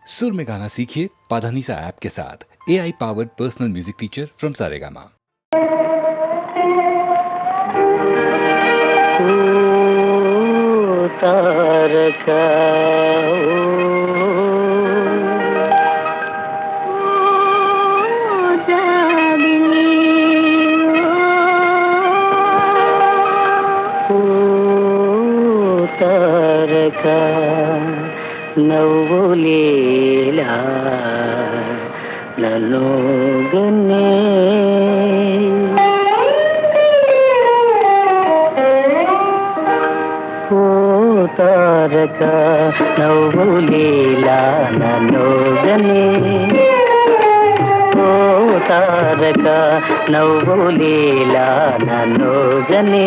सुर में गाना सीखिए पाधानीसा ऐप के साथ। AI powered personal music teacher from Saregama. तारका तारका నవ్వులేలా నన్ను గన్నే ఓ తారక నవ్వులేలా నన్ను గన్నే ఓ తారక నవ్వులేలా నన్ను గన్నే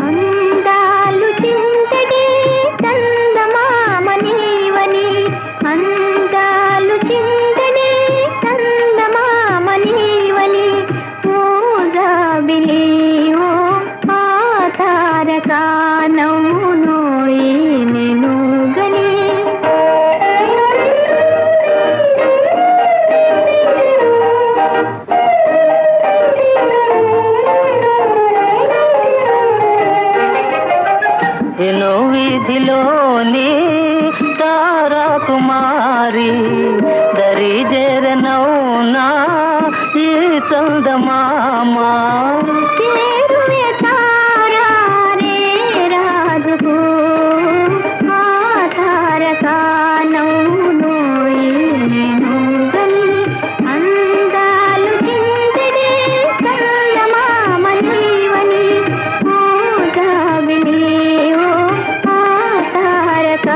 అందాలు చింతడి చందమామనీవని అందాలు చింతడి చందమామనీవని ఓ జాబిలి ఓ ఆ తారక నవ్వునోయి నేను గని ఎన్నో వీధిలోని తారా కుమారి దరి జరనౌనా ఈ చందమామా చేరువే తారా రే రాజుకు ఆ తారక నవ్వునోయి నేను గని అందాలు చింతడి చందమామనీవని ఓ జాబిలి ఓ ఆ తారక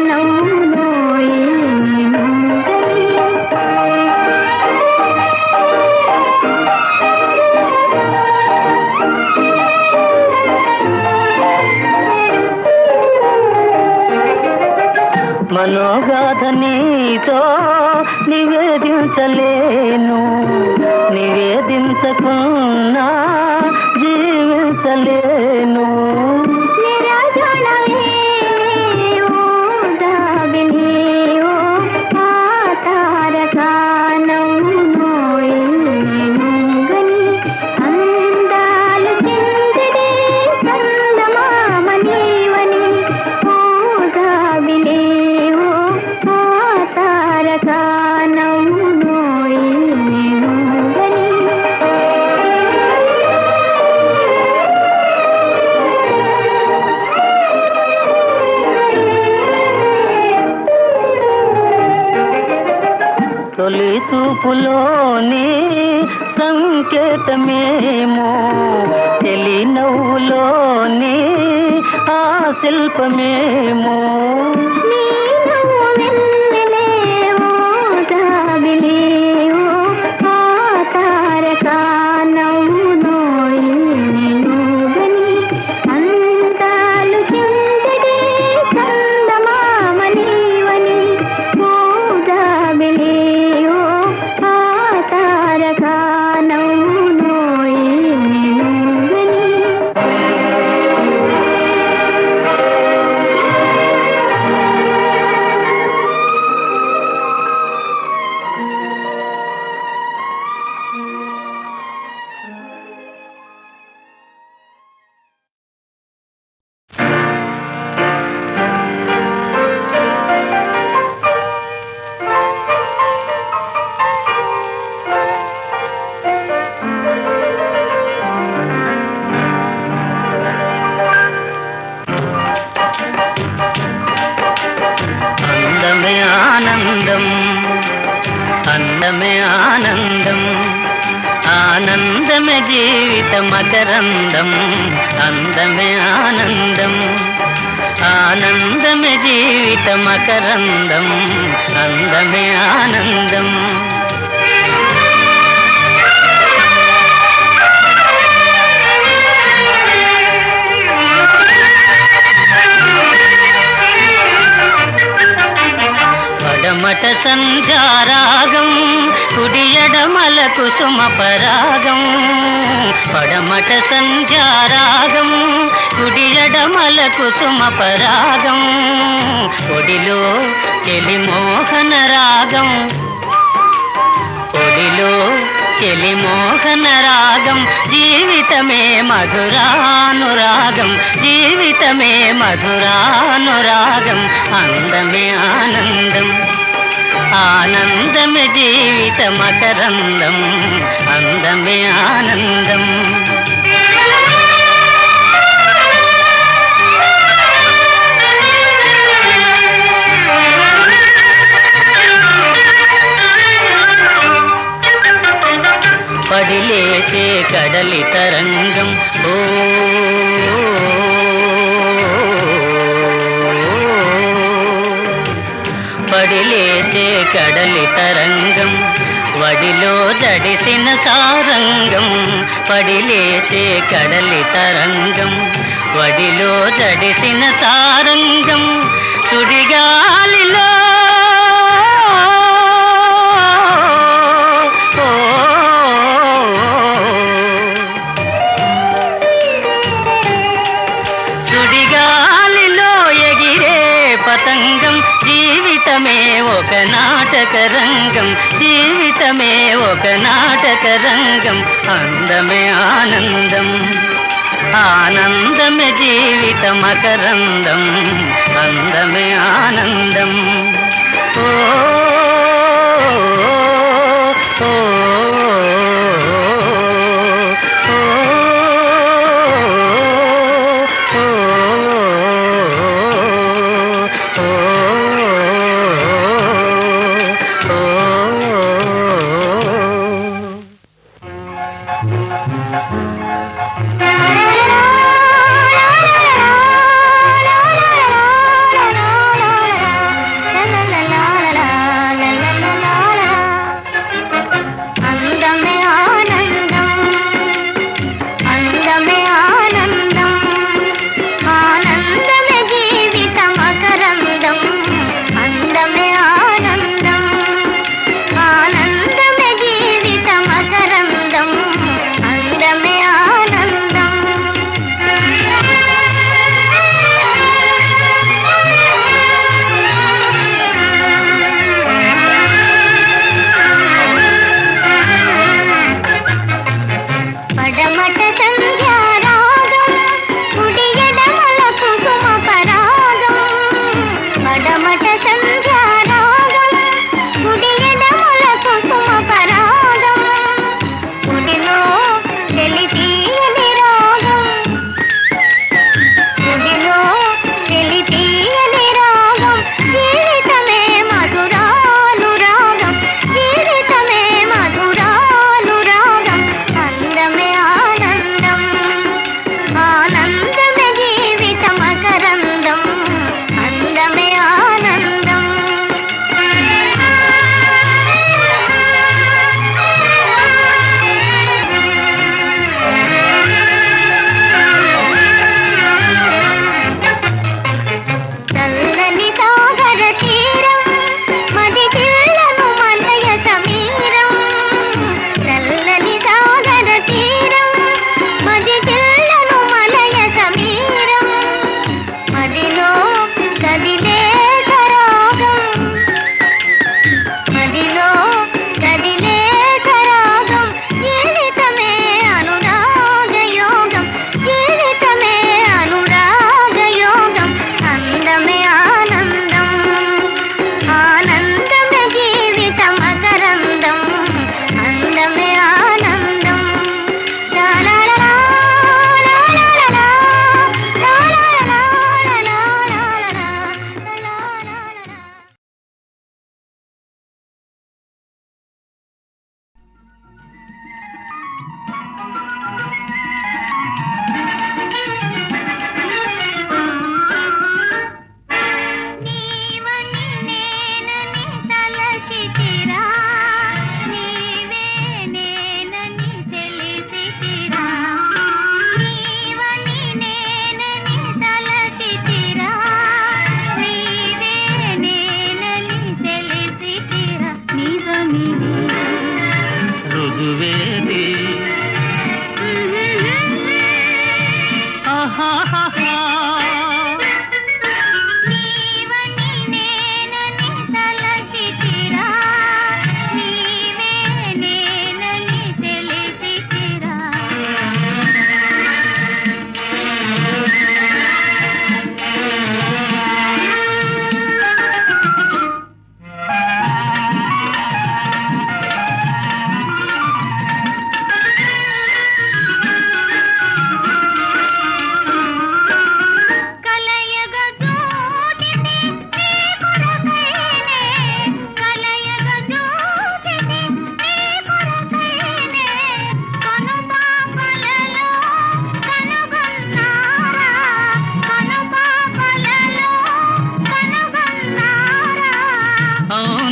నవ్వునోయి నేను గని మనోగాథ నీతో నివేదించలేను నివేదించకున్నా జీవించలేను నిరాజనమే ఓ జాబిలి ఓ ఆ తారక నవ్వునోయి నేను గని అందాలు చింతడి చందమామనీవని ఓ జాబిలి ఓ ఆ తారక నవ్వునోయి నేను గని తొలి చూపులోని సంకేతమేమో తెలి నవ్వులోని ఆ శిల్పమేమో నీ నవ్వు వెన్నెలే ఓ జాబిలి ఓ ఆ తారక నవ్వునోయి నేను గని అందాలు చింతడి చందమామనీవని ఓ జాబిలి ఓ ఆ తారక నవ్వునోయి నేను గని అందమే ఆనందం అందమే ఆనందం ఆనందమే జీవిత మకరందం అందమే ఆనందం ఆనందమే జీవిత మకరందం అందమే ఆనందం పడమట సంధ్యారాగం కుడియడమల కుసుమ పరాగం పడమట సంధ్యారాగం కుడియడమల కుసుమ పరాగం ఒడిలో చెలి మోహన రా చెలి మోహన రాగం జీవితమే మధురానురాగం జీవితమే మధురానురాగం అందమే ఆనందం ఆనందమే జీవిత మకరందం అందమే ఆనందం పడిలేచే కడలి తరంగం ఓ పడిలేచే కడలి తరంగం వడిలో జడిసిన సారంగం పడిలేచే కడలి తరంగం వడిలో జడిసిన సారంగం సుడిగాలిలో సుడిగాలిలో ఎగిరే పతంగం జీవితమే ఒక నాటక రంగం జీవితమే ఒక నాటక రంగం అందమే ఆనందం ఆనందమే జీవిత మకరందం అందమే ఆనందం ఓ ఓ,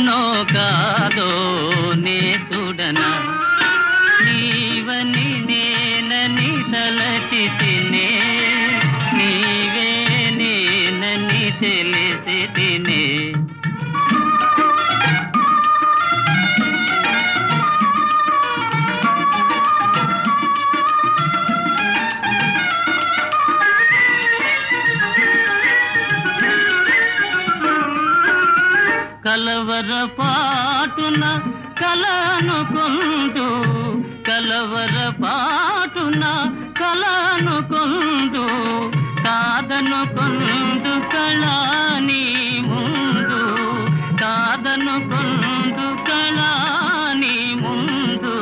అవునో కాదో నే చూడనా నీవని నేనని తలచి తినే నీవే నేనని తెలిసి తినే కలవర పాటున కలనుకొందు కలవర పాటున కలనుకొందు కాదనుకొందు కళాని ముందు కాదనుకొందు కళాని ముందు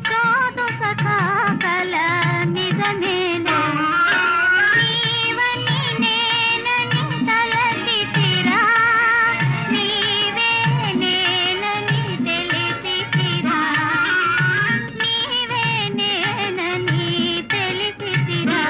కాదు సఖా కల నిజమేలే నీవని నేనని తలచితిరా నీవే నేనని తెలిసితిరా నీవే నేనని తెలిసితిరా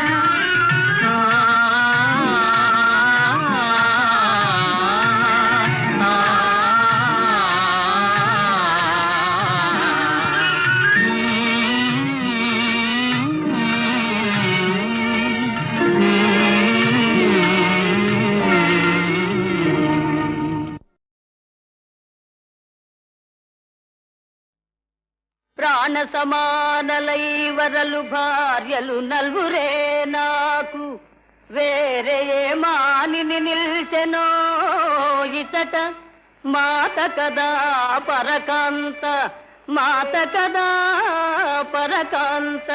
ప్రాణ సమానలై వరలు భార్యలు నల్వురే నాకు వేరే మానిని నిల్చెనో ఇతట మాత కదా పరకాంత మాత కదా పరకాంత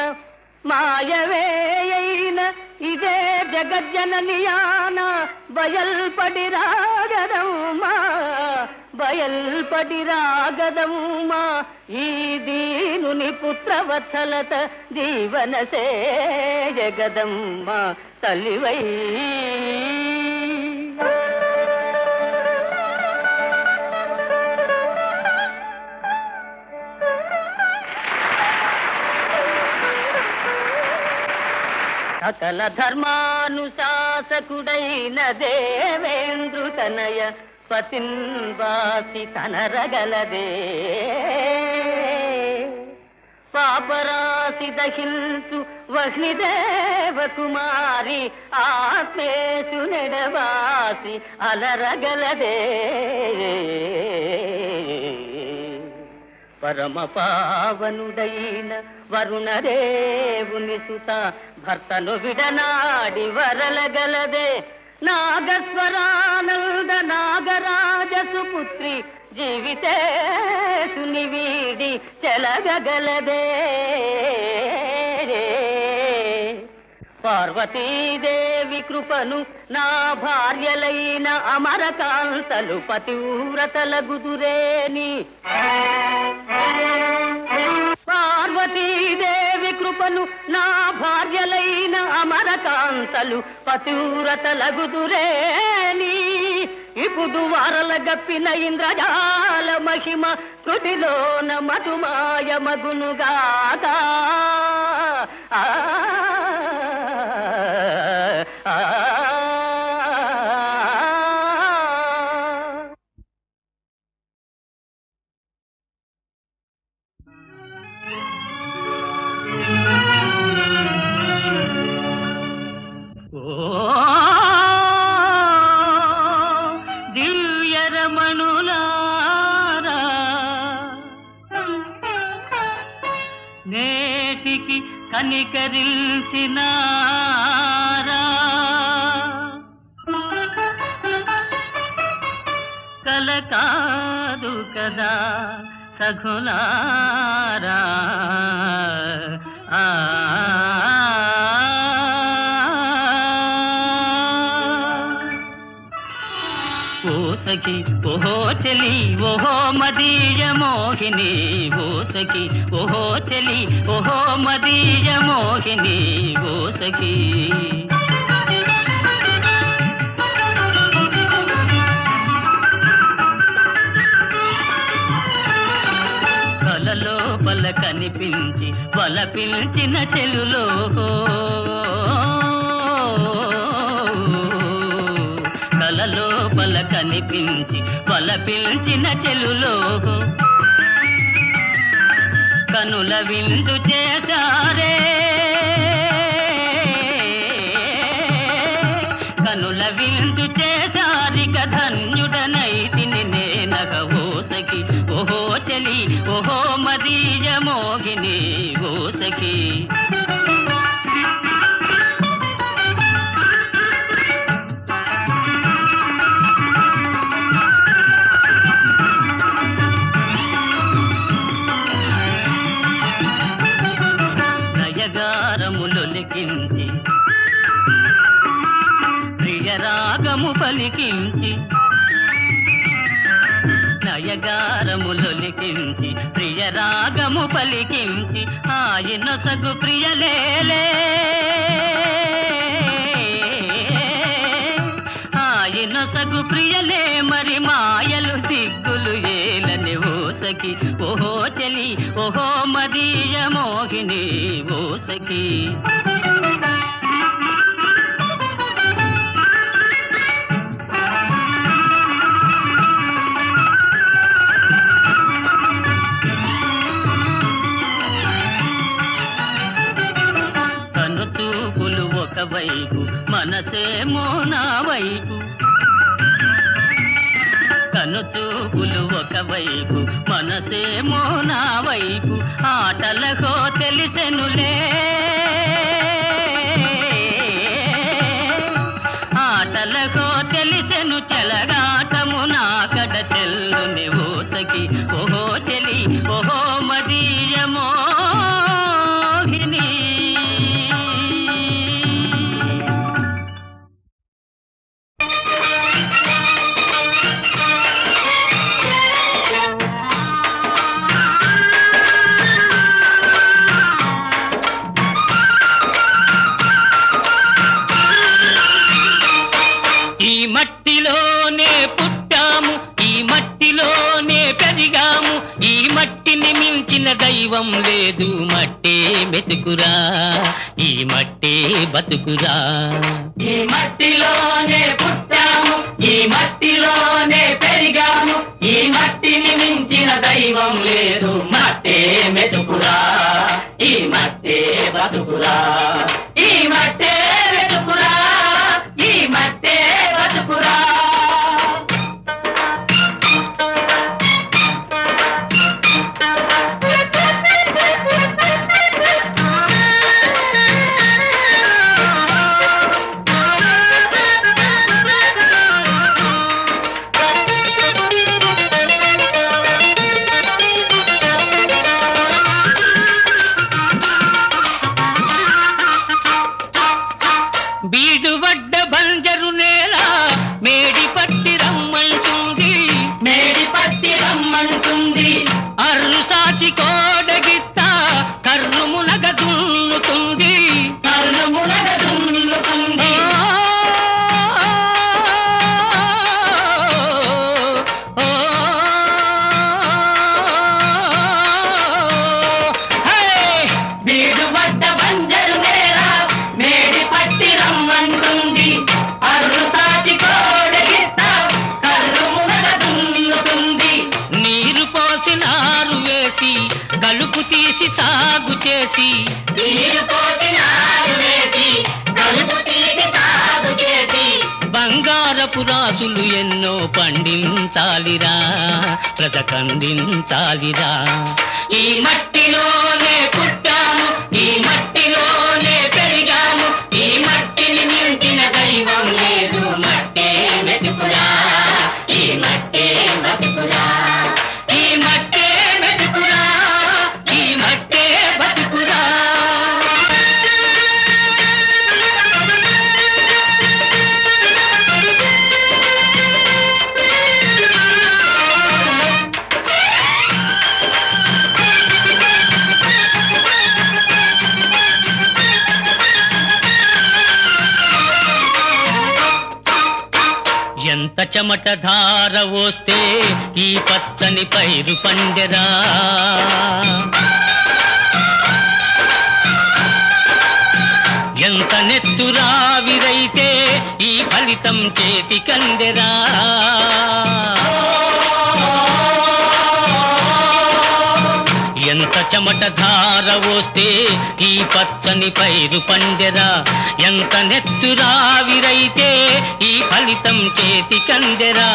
మాయవేయైన ఇదే జగజ్జననియాన బయల్పడి రాగదమ్మా బయల్పడి రాగదమ్మా ఈ దీనుని పుత్రవత్సలత జీవన జగదమ్మా తల్లివై సకల ధర్మానుశాసకుడైన దేవేంద్రుతనయ పతిన్వాసి తనరగలదే పాపరాశి దహించు వహ్నిదేవ కుమారి ఆత్మేషు నెడవాసి అలరగలదే పరమ పావనుడైన వరుణదేవుని సుత భర్తను విడనాడి వరలగలదే నాగస్వరానంద నాగరాజ సుపుత్రి జీవితేసుని వీడి చెలగగలదే పార్వతీదేవి కృపను నా భార్యలైన అమరకాంతలు పతివ్రతలగుదురేని పార్వతీదేవి కృపను నా భార్యలైన అమరకాంతలు పతివ్రతలగుదురేని ఇప్పుడు వారల గప్పిన ఇంద్రజాల మహిమ కృటిలోన మధుమాయ మగునుగాక దివ్యరమణులారా నేటికి కనికరించినారా కల కాదు కదా సఖులారా ఓ సఖి ఓహో చెలి ఓహో మదీయ మోహిని ఓ సఖి ఓహో చెలి ఓహో మదీయ మోహిని ఓ సఖి కలలో బల కనిపించి వల పిలిచిన చెలులో కలలో బల కనిపించి వల వలపిల్చిన చెలులో కనుల విందు చేశారే కనుల విందు చేశారిక ధన్యుడనైతిని నేనగ ఓసకి ఓహో చలి ఓహో మదీయ మోహిని ఓసకి నయగారములొలికించి ప్రియరాగము పలికించి నయగారములొలికించి ప్రియరాగము పలికించి ఆయన సగు ప్రియలేలే ఆయన సగు ప్రియలే మరి మాయలు సిగ్గులు ఏలని ఓసకి ఓహో చలి ఓహో మదీయ మోహిని ఓసకి కను చూపులు ఒకవైపు మనసేమో నా వైపు కను చూపులు ఒకవైపు మనసేమో నా వైపు ఆటలకో తెలిసెనులే ఆటలకో తెలిసెను చెలగాటము నా కడ చెల్లుని ఓసకి ఓహో చెలి ఓహో మదీయ మోహిని ఈ మట్టిలోనే పుట్టాము ఈ మట్టిలోనే పెరిగాము ఈ మట్టిని మించిన దైవం లేదు మట్టే మెతుకురా ఈ మట్టే బతుకురా ఈ మట్టిలోనే పుట్టాము ఈ మట్టిలోనే పెరిగాము ఈ మట్టిని మించిన దైవం లేదు మట్టే మెతుకురా ఈ మట్టే బతుకురా ఈ మట్టే మెతుకురా ఈ మట్టే బతుకురా బీడువడ్డ బంజరు నేల మేడి పట్టి రమ్మంటుంది మేడి పట్టి రమ్మంటుంది అర్రు సాచి కోడగిత్త కర్రు మునగ దున్నుతుంది కర్రు మునగ దున్నుతుంది బీడువడ్డ బంజరు నేల మేడి పట్టి రమ్మంటుంది అర్రు సాచి కోడగిత్త కర్రు మునగ దున్నుతుంది నీరు పోసి నారు వేసి కలుపు తీసి సాగు చేసి నీరు పోసి నారు వేసి కలుపు తీసి సాగు చేసి బంగారపు రాసులు ఎన్నో పండించాలిరా బ్రతకందించాలిరా ఈ మట్టిలోనే పుట్టాము ఈ మట్టిలోనే పెరిగాము ఈ మట్టిని మించిన దైవం లేదు మట్టే మెతుకురా ఈ మట్టే బతుకురా ఈ మట్టే మెతుకురా ఈ మట్టే బతుకురా ఎంత చెమట ధార వస్తే ఈ పచ్చని పైరు పండెరా ఎంత నెత్తురావిరైతే ఈ ఫలితం చేతి కందెరా చెమట ధార వస్తే ఈ పచ్చని పైరు పండెరా, ఎంత నెత్తురావిరైతే ఈ ఫలితం చేతి కందెరా.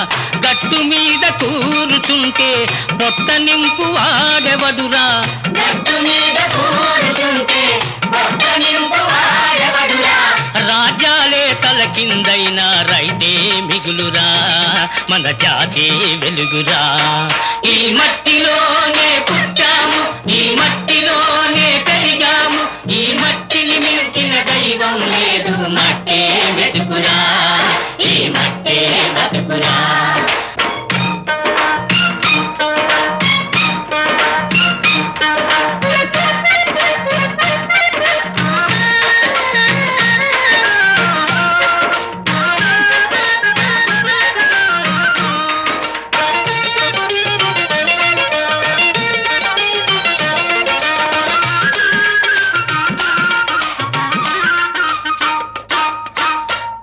గట్టు మీద కూరుచుంటే పొట్ట నింపు వాడెవడురా, గట్టు మీద కూరుచుంటే పొట్ట నింపు వాడెవడురా. రాజ్యాలే తల కిందైనా రైతే మిగులురా, మన జాతి వెలుగురా. ఈ మట్టిలోనే పుట్టాము, ఈ మట్టిలోనే పెరిగాము, ఈ మట్టిని మించిన దైవం లేదు. మట్టే వెతుకురా, ఈ మట్టే బతుకురా.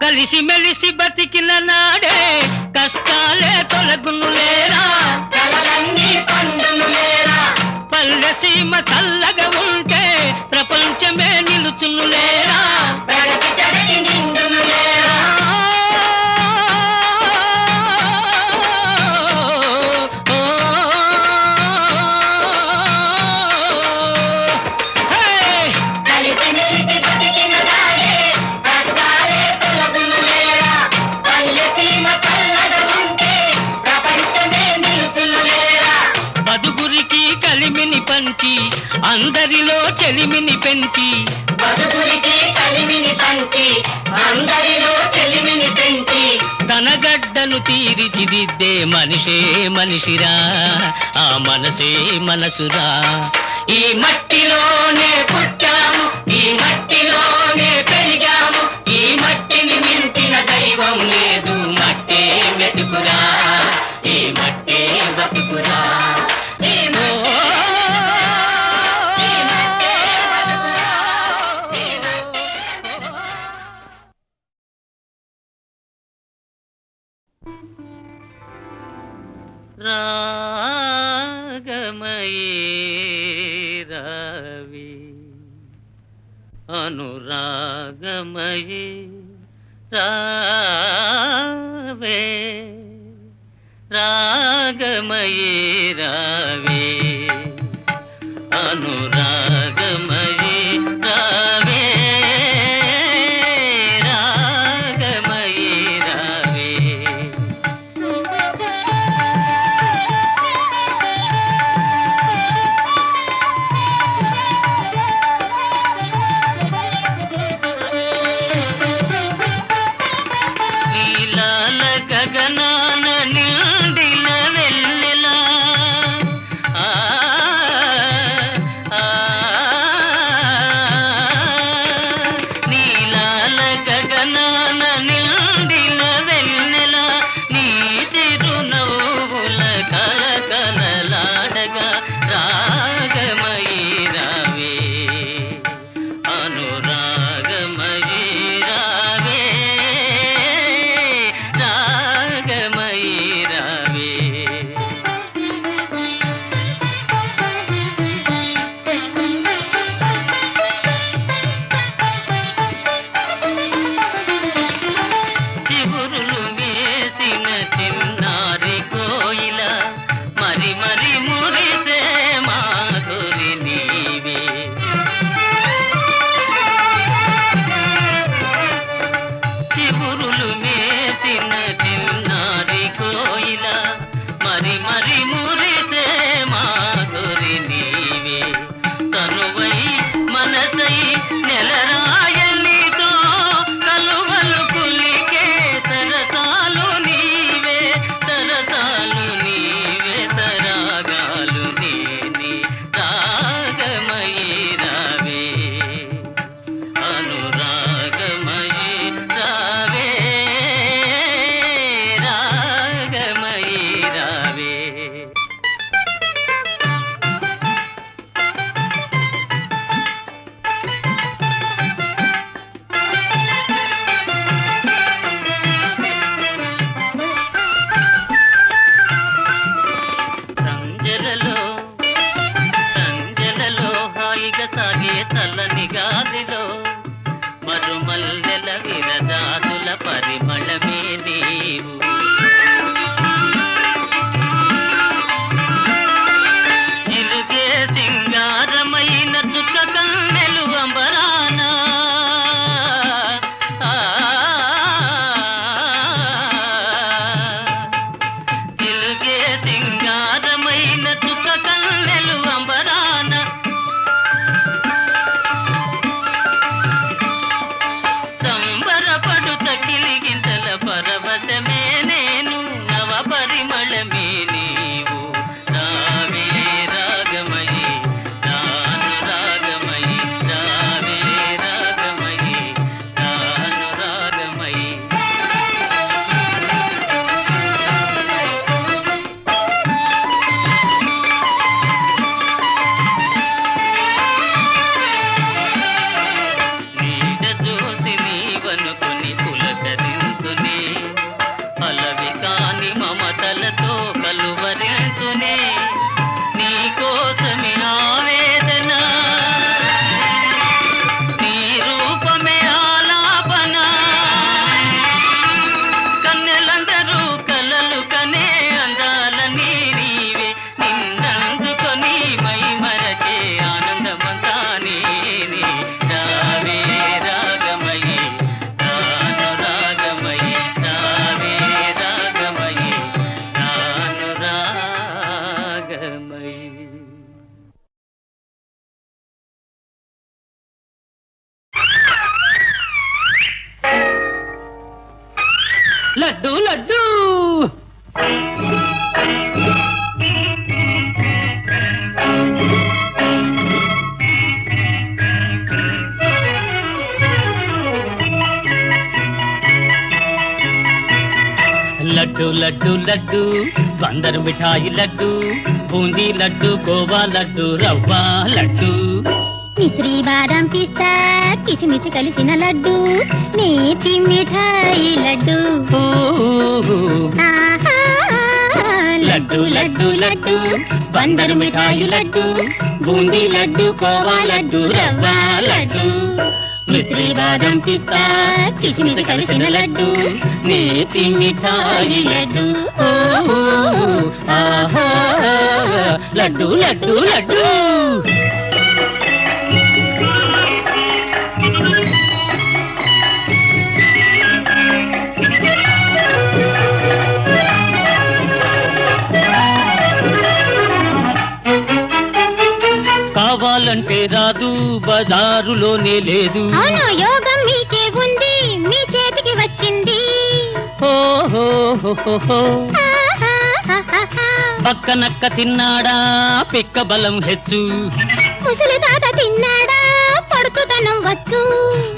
కలిసి మెలిసి బతికిన నాడే కష్టాలే తొలగును లేరా, కలలన్నీ పండును లేరా. పల్లె సీమ చల్లగా ఉంటే ప్రపంచమే నిలుచును లేరా, ప్రగతి జగతి నిండును లేరా. కలిసి మెలిసి బతికిన నాడే కష్టాలే తొలగును లేరా, పల్లె సీమ చల్లగా ఉంటే ప్రపంచమే నిలుచును లేరా. బదుగురికి కలిమిని పంచి అందరిలో చెలిమిని పెంచి, బదుగురికి కలిమిని పంచి అందరిలో చెలిమిని పెంచి, తన గడ్డను తీర్చిదిద్దే మనిషే మనిషిరా, ఆ మనసే మనసురా. ఈ మట్టిలోనే పుట్టాము, ఈ మట్టిలోనే పెరిగాము, ఈ మట్టిని మించిన దైవం లేదు. మట్టే వెతుకురా, ఈ మట్టే బతుకురా. ఈ మట్టే బతుకురా, ఈ మట్టే రాగమయే రావి, అనురాగమయే రావే, రాగమయే రావే, అనురాగమయే రావే, రాగమయే రావే. నీలాల గగనాన నిండిన వెన్నెలా, ఆ ఆ నీలాల గగనాన నిండిన వెన్నెలా, నీ చిరునవ్వుల కలకలలాడగా రాగమయీ రావే, అనురాగమయీ రావే, రాగమయీ రావే. చిగురులు వేసిన చిన్నారి కోయిల, మరి మరి మురిసే మాధురి నీవే. చిగురులు వేసిన చిన్నారి కోయిల, మరి మరి మురిసే మాధురి నీవే. తనువై మనసై నెలరాయలితో కలువలు పులికే సరసాలు నీవే, సరసాలు నీవే, సరాగాలు నేనే, రాగ గాలిలో మరుమల్లెల విరజాతుల పరిమళమే నీవు. చిలుకే సింగారమైన చుక్క కన్నెలు అంబరాన చిలుకే సింగారమైన చుక్క కన్నెలు అంబరాన సంబరపడుత కిలిగింతల పరవశమే నేను నవ పరిమళమే నీవు. రావే రాగమయి నాను రాగమయి రావే రాగమయి నాను రాగమయి. నీడ చూసి నీవనుకుని పులకరింతునే అలవి కాని మమతలతో కలువరింతునే నీ కోసమే ఆవేదన నీ రూపమే ఆలాపన కన్నెలందరూ కలలు కనే అందాలని నీవే నిన్నందుకొని మై మరచే ఆనందమంతా నేనే. రావే రాగమయి నాను రాగమయి రావే రాగమయి నాను రాగమయి. లడ్డు లడ్డు లడ్డు లడ్డు లడ్డు బందరు మిఠాయి లడ్డు బూందీ లడ్డు కోవా లడ్డు రవ్వ లడ్డు. మిశ్రీ బాదం పిస్తా కిసిమిసి కలిసిన లడ్డు నేతి మిఠాయి లడ్డు. ఆహా లడ్డు లడ్డు లడ్డు బందరు మిఠాయి లడ్డు బూందీ లడ్డు కోవా లడ్డు రవ్వ లడ్డు. మిశ్రీ బాదం పిస్తా కిసిమిసి కలిసిన లడ్డు నేతి మిఠాయి లడ్డు. ఆహా లడ్డు లడ్డు లడ్డు. కావాలంటే రాదు బజారులోనే లేదు. అవును యోగం మీకే ఉంది మీ చేతికి వచ్చింది. ఓహో పక్కనక్క తిన్నాడా పిక్క బలం హెచ్చు. ముసలి తాత తిన్నాడా పడుచుదనం వచ్చు.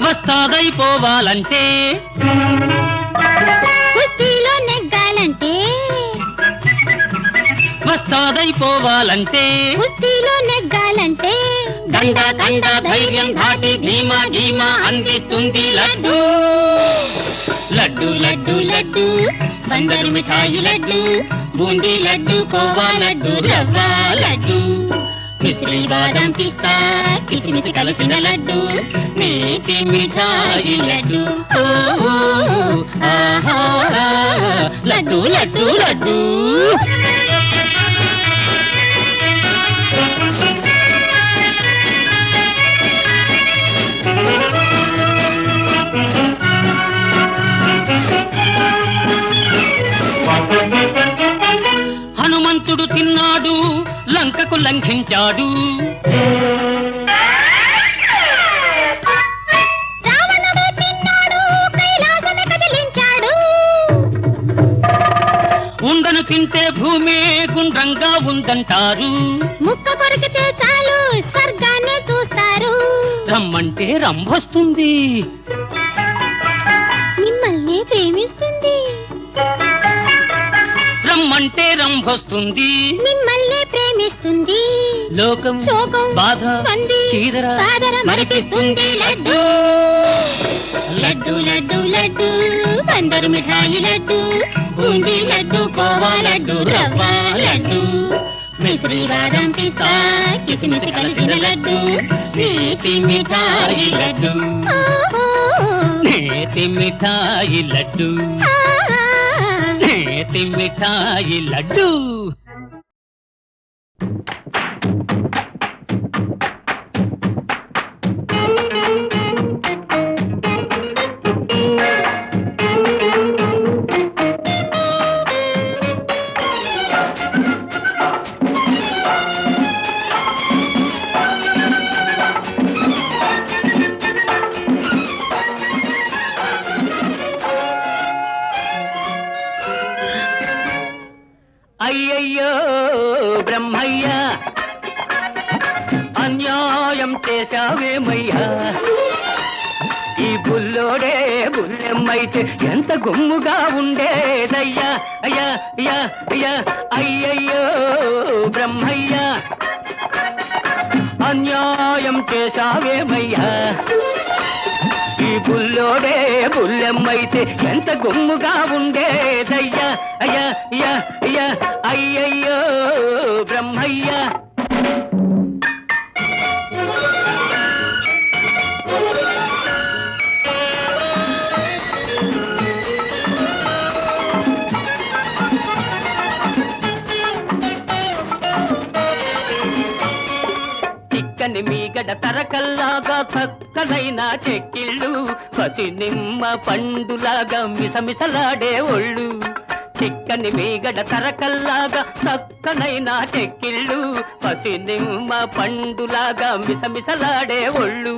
వస్తాదైపోవాలంటే కుస్తీలో నెగ్గాలంటే వస్తాదైపోవాలంటే కుస్తీలో నెగ్గాలంటే దండ దండ ధైర్యం ధాటి ధీమా ధీమా అందిస్తుంది లడ్డు. లడ్డు లడ్డు లడ్డు బందరు మిఠాయి లడ్డు బూందీ లడ్డు కోవా లడ్డు రవ్వ లడ్డు. మిశ్రీ బాదం పిస్తా కిసిమిసి కలిసిన లడ్డు నేతి మిఠాయి లడ్డు. ఆహా లడ్డు లడ్డు లడ్డు. హనుమంతుడు తిన్నాడు లంకకు లంఘించాడు. రావణుడు తిన్నాడు కైలాసమే కదిలించాడు. ఉండను తింటే భూమి గుండ్రంగా ఉందంటారు. ముక్క కొరికితే చాలు స్వర్గాన్ని చూస్తారు. రమ్మంటే రంభొస్తుంది మిమ్మల్ని ప్రేమిస్తుంది. రమ్మంటే రంభొస్తుంది మిమ్మల్ని ప్రేమిస్తుంది. లోకం శోకం బాధ మంది చీదర సాదర మరిపిస్తుంది లడ్డు. లడ్డు లడ్డు లడ్డు బందరు మిఠాయి లడ్డు బూందీ లడ్డు కోవా లడ్డు రవ్వ లడ్డు. మిశ్రీ బాదం పిస్తా కిసిమిసి కలిసిన లడ్డు నేతి మిఠాయి లడ్డు నేతి మిఠాయి లడ్డు నేతి మిఠాయి లడ్డు. అయ్యయ్యో బ్రహ్మయ్య అన్యాయం చేశావేమయ్యా, ఈ బుల్లోడే బుల్లెమ్మైతే ఎంత గుమ్ముగా ఉండేదయ్యా. అయ్యా అయ్యా అయ్యా అయ్యయ్యో బ్రహ్మయ్య అన్యాయం చేశావేమయ్యా, ఈ బుల్లోడే బుల్లెమ్మైతే ఎంత గుమ్ముగా ఉండేదయ్యా. అయ్యా అయ్యా అయ్యా అయ్యయ్యో బ్రహ్మయ్య. చిక్కని మీగడ తరకల్లాగా చక్కనైన చెక్కిళ్ళు, పసి నిమ్మ పండులాగా మిసమిసలాడే ఒళ్ళు. చిక్కని మీగడ తరకల్లాగా చక్కనైన చెక్కిళ్ళు, పసి నిమ్మ పండులాగా మిసమిసలాడే ఒళ్ళు.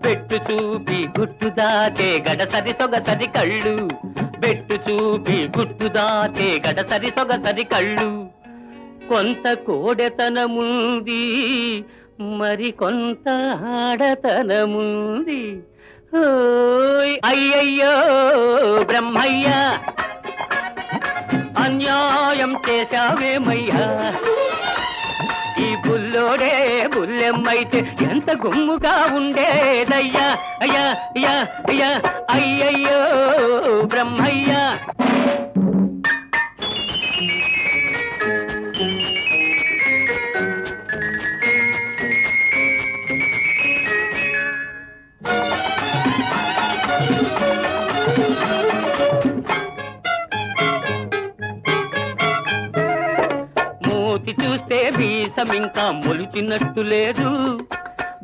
పెట్టు చూపి గుట్టు దాటే గడసరి సొగసరి కళ్ళు, పెట్టు చూపి గుట్టు దాటే గడసరి సొగసరి కళ్ళు. కొంత కోడెతనముంది మరి కొంత ఆడతనముంది. అయ్యయ్యో బ్రహ్మయ్య అన్యాయం చేశావేమయ్యా, ఈ బుల్లోడే బుల్లెమ్మైతే ఎంత గుమ్ముగా ఉండేదయ్యా. అయ్యా అయ్యా అయ్యా అయ్యయ్యో బ్రహ్మయ్య. మూతి చూస్తే వీసం ఇంకా మొలిచినట్టు లేదు,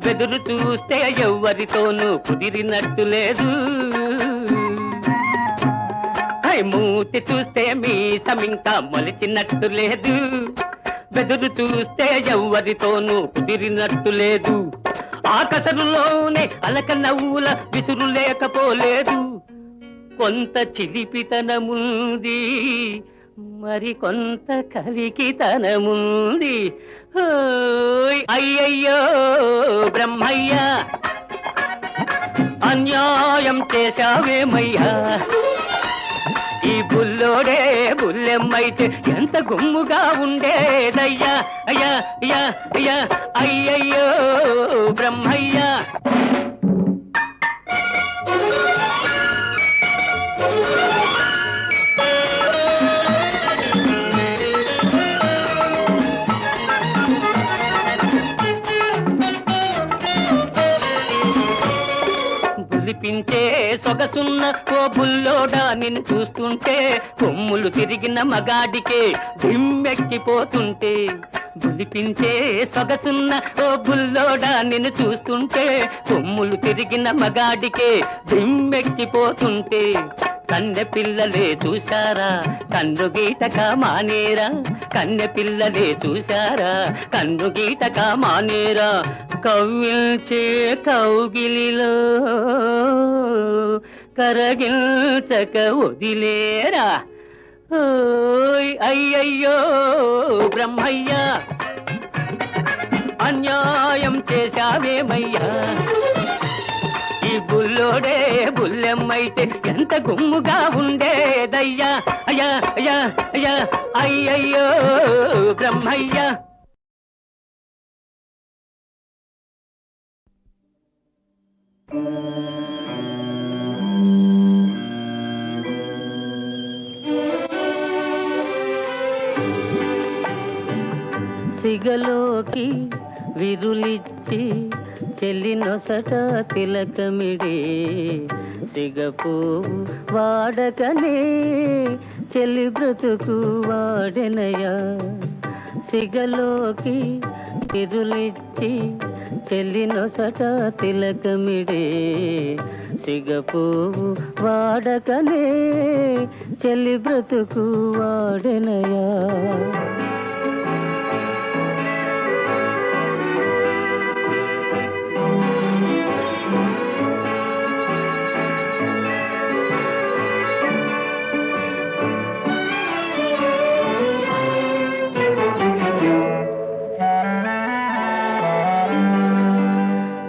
బెదురు చూస్తే ఎవ్వరితోనూ కుదిరినట్టు లేదు. మూతి చూస్తే మీసం ఇంకా మొలిచినట్టు లేదు, బెదురు చూస్తే ఎవ్వరితోనూ కుదిరినట్టు లేదు. ఆకసరులోనే అలక నవ్వుల విసురు లేకపోలేదు, కొంత చిలిపితనముంది మరి కొంత కలికితనముంది. అయ్యయ్యో బ్రహ్మయ్య అన్యాయం చేశావేమయ్యా, ఈ బుల్లోడే బుల్లెమ్మైతే ఎంత గుమ్ముగా ఉండేదయ్యా. అయ్యా అయ్యా అయ్యా అయ్యయ్యో బ్రహ్మయ్య. పులిపించే సొగసున్న ఓ బుల్లోడా నిన్ను చూస్తుంటే, కొమ్ములు తిరిగిన మగాడికే దిమ్మెక్కిపోతుంటే. పులిపించే సొగసున్న ఓ బుల్లోడా నిన్ను చూస్తుంటే, కొమ్ములు తిరిగిన మగాడికే దిమ్మెక్కిపోతుంటే. కన్నె పిల్లలే చూశారా కన్ను గీటక మానేరా, కన్నె పిల్లలే చూశారా కన్ను గీటక మానేరా. కవ్విల్చే కౌగిలిలో కరగిల్చక వదిలేరా. అయ్యయ్యో బ్రహ్మయ్య అన్యాయం చేశావేమయ్యా, ఈ బుల్లోడే బుల్లెమ్మైతే ఎంత గుమ్ముగా ఉండేదయ్యా. అయ్యా అయ్యా అయ్యా అయ్యయ్యో బ్రహ్మయ్య. సిగలోకి విరులిచ్చి చెల్లినొసట తిలకమిడి సిగపువ్వు వాడకనే చెల్లి బ్రతుకు వాడెనయా సిగలోకి విరులిచ్చి చెల్లినొసట తిలకమిడి సిగపువ్వు వాడకనే చెల్లి బ్రతుకు వాడెనయా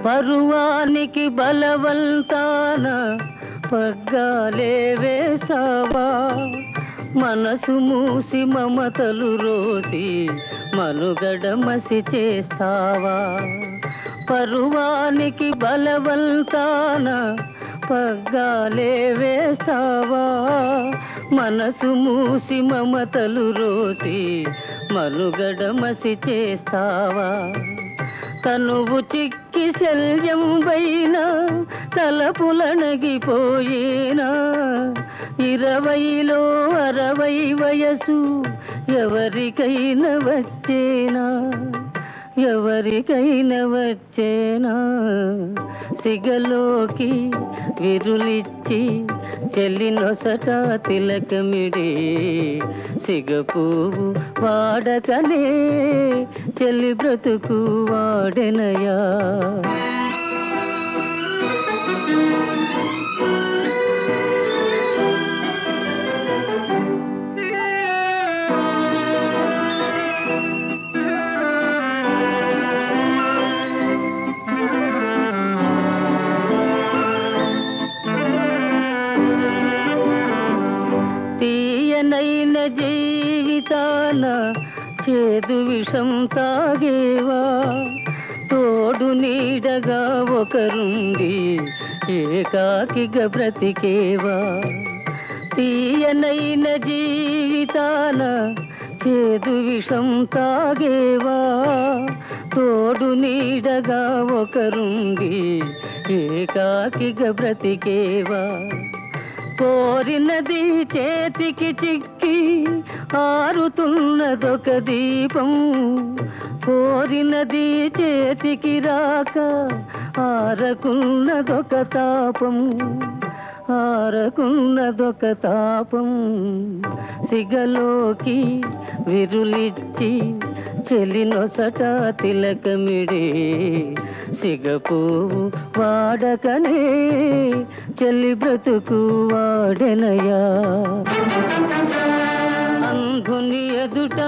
పరువానికి బలవంతాన పగ్గాలే వేస్తావా మనసు మూసి మమతలు రోసి మనుగడ మసి చేస్తావా పరువానికి బలవంతాన పగ్గాలే వేస్తావా మనసు మూసి మమతలు రోసి మనుగడ మసి చేస్తావా తనువు చిక్కి శల్యం పైన తలపులనగిపోయేనా 20లో 60 వయసు ఎవరికైనా వచ్చేనా సిగలోకి విరులిచ్చి చెల్లినొసట తిలకమిడి సిగపువ్వు వాడకనే చెల్లి బ్రతుకు వాడెనయా తీయనైన జీవితాన చేదు విషం తాగేవా తోడు నీడగా ఒకరుండి ఏకాకిగా బ్రతికేవా తీయనైన జీవితాన చేదు విషం తాగేవా తోడు నీడగా ఒకరుండి ఏకాకిగా బ్రతికేవా కోరినది చేతికి చిక్కి ఆరుతున్నదొక దీపం కోరినది చేతికి రాక ఆరకున్నదొక తాపం సిగలోకి విరులిచ్చి చెల్లినొసట తిలకమిడి సిగపువ్వు వాడకనే చెల్లి బ్రతుకు వాడెనయా అంధుని ఎదుట